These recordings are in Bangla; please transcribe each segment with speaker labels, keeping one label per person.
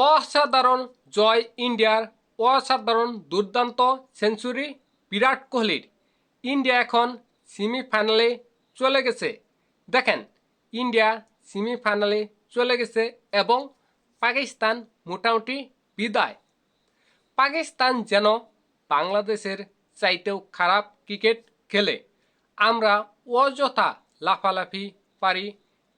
Speaker 1: অসাধারণ জয় ইন্ডিয়ার, অসাধারণ দুর্দান্ত সেঞ্চুরি বিরাট কোহলির। ইন্ডিয়া এখন সেমিফাইনালে চলে গেছে। দেখেন, ইন্ডিয়া সেমিফাইনালে চলে গেছে এবং পাকিস্তান মোটামুটি বিদায়। পাকিস্তান যেন বাংলাদেশের চাইতেও খারাপ ক্রিকেট খেলে। আমরা অযথা লাফালাফি পারি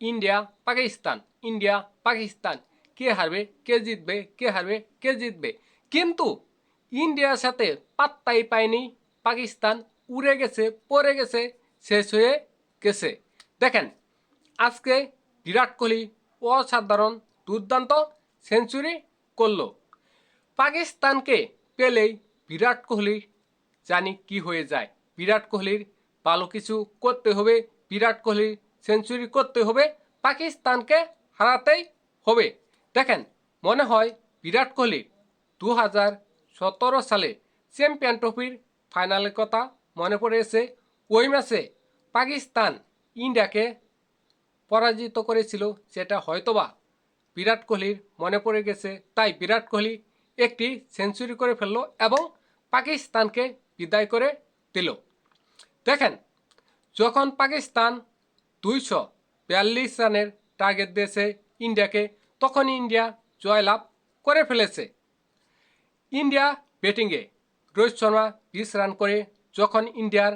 Speaker 1: ইন্ডিয়া পাকিস্তান, ইন্ডিয়া পাকিস্তান, কে হারবে কে জিতবে, কে হারবে কে জিতবে। কিন্তু ইন্ডিয়ার সাথে পাত্তাই পায়নি পাকিস্তান, উড়ে গেছে, পড়ে গেছে, শেষ হয়ে গেছে। দেখেন, আজকে বিরাট কোহলি অসাধারণ দুর্দান্ত সেঞ্চুরি করলো। পাকিস্তানকে পেলেই বিরাট কোহলি জানি কি হয়ে যায়। বিরাট কোহলির ভালো কিছু করতে হবে, বিরাট কোহলির সেঞ্চুরি করতে হবে, পাকিস্তানকে হারাতেই হবে। দেখেন, মনে হয় বিরাট কোহলি 2017 সালে চ্যাম্পিয়ন ট্রফির ফাইনালের কথা মনে পড়েছে। ওই ম্যাচে পাকিস্তান ইন্ডিয়াকে পরাজিত করেছিল, সেটা হয়তোবা বিরাট কোহলির মনে পড়ে গেছে। তাই বিরাট কোহলি একটি সেঞ্চুরি করে ফেললো এবং পাকিস্তানকে বিদায় করে দিল। দেখেন, যখন পাকিস্তান 242 রানের টার্গেট দিয়েছে ইন্ডিয়াকে, তখন ইন্ডিয়া জয়লাভ করে ফেলেছে। ইন্ডিয়া ব্যাটিংয়ে রোহিত শর্মা 20 রান করে যখন ইন্ডিয়ার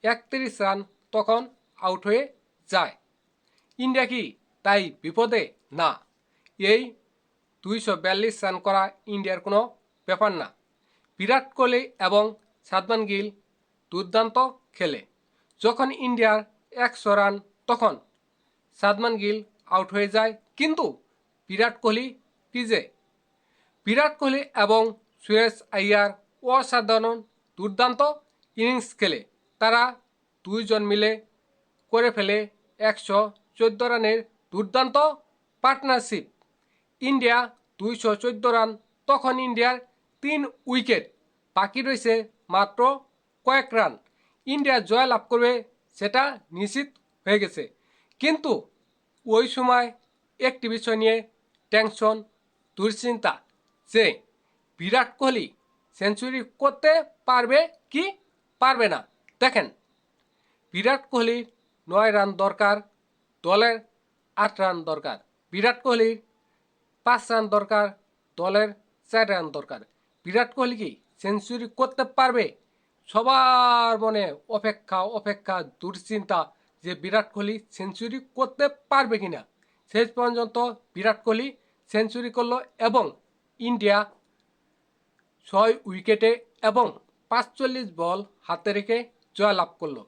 Speaker 1: 31 রান, তখন আউট হয়ে যায়। ইন্ডিয়া কি তাই বিপদে? না, এই 242 রান করা ইন্ডিয়ার কোনো ব্যাপার না। বিরাট কোহলি এবং সাদমান গিল দুর্দান্ত খেলে। যখন ইন্ডিয়ার 100 রান, তখন সাদমান গিল আউট হয়ে যায়, কিন্তু বিরাট কোহলি পিজে। বিরাট কোহলি এবং শ্রেয়স আইয়ার অসাধারণ দুর্দান্ত ইনিংস খেলে। তারা দুইজন মিলে করে ফেলে 114 রানের দুর্দান্ত পার্টনারশিপ। ইন্ডিয়া 214 রান, তখন ইন্ডিয়ার 3 উইকেট, বাকি রয়েছে মাত্র কয়েক রান। ইন্ডিয়া জয় লাভ করবে সেটা নিশ্চিত হয়ে গেছে। কিন্তু ওই সময় একটি বিষয় নিয়ে টেনশন, দুশ্চিন্তা, যে বিরাট কোহলি সেঞ্চুরি করতে পারবে কি পারবে না। দেখেন, বিরাট কোহলির 9 রান দরকার, দলের 8 রান দরকার। বিরাট কোহলির 5 রান দরকার, দলের 4 রান দরকার। বিরাট কোহলি কি সেঞ্চুরি করতে পারবে? সবার মনে অপেক্ষা অপেক্ষা, দুশ্চিন্তা যে বিরাট কোহলি সেঞ্চুরি করতে পারবে কিনা। শেষ পর্যন্ত বিরাট কোহলি সেঞ্চুরি করলো এবং ইন্ডিয়া 6 উইকেটে এবং 45 বল হাতে রেখে জয়লাভ করলো।